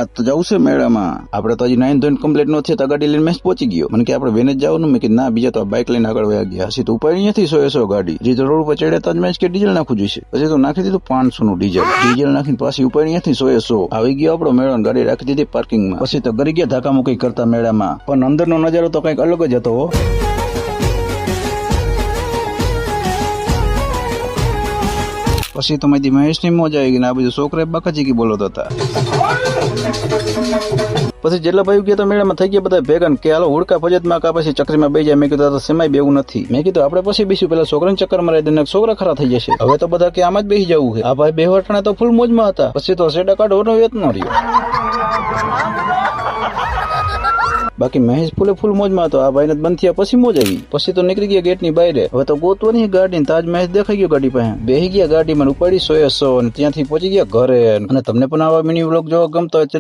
આ તો જવું છે મેળામાં. આપણે તો હજી 9 ધોઈને કમ્પ્લીટ ન થયા તો ગાડી લઈને મેં પહોંચી ગયો. મને કે આપણે વેને જ જવાનું. મેં કીધું ના, બીજા તો બાઇક લઈને આગળ વયા ગયા. હસી તો ઉપાડી નથી 100 ગાડી. જે રોડ ઉપર ચડે તો મેં કે ડીઝલ નાખવું જોઈશે. પછી તો નાખી દીધું 500 નું ડીઝલ નાખીને પાછી ઉપાડી નથી 100 આવી ગયો આપણો મેળો. ગાડી રાખી દીધી પાર્કિંગમાં. પછી તો ઘરે ગયા ધક્કા મુક્કી કરતા મેળામાં. પણ અંદરનો નજારો તો કંઈક અલગ જ હતો. પછી તો મારી મહેશની મોજ આવી ગઈ ને આ બધું છોકરા બાકાજી બોલતા હતા. પછી જેટલા ભાઈ ગયા તો મેળામાં થઈ ગયા બધા ભેગા કે હાલો હુડકા ફજતમાં કા પછી ચક્રીમાં બેસી જાય. મેં કીધું તો સેમાય બેવું નથી. મેં કીધું આપણે પછી બેસ્યું, પેલા છોકરાને ચક્કર મરાઈ દે, છોકરા ખરા થઈ જશે. હવે તો બધા કે આમાં જ બેસી જવું છે. આ ભાઈ બેહવાઠણા તો ફૂલ મોજમાં હતા. પછી તો સેડા કાઢવાનો વેત ન રહ્યો. બાકી મહેશ ફૂલ મોજમાં હતો. આ ભાઈને બંધ થયા પછી મોજ આવી. પછી તો નીકળી ગયા ગેટની બહાર. હવે તો ગોતવાની ગાડી. તાજ મહેશ દેખાઈ ગયો ગાડી પાસે. બેસી ગયા ગાડીમાં, ઉપાડી 100 અને ત્યાંથી પહોંચી ગયા ઘરે. અને તમને પણ આવા મિની વ્લોગ જોવા ગમતા હોય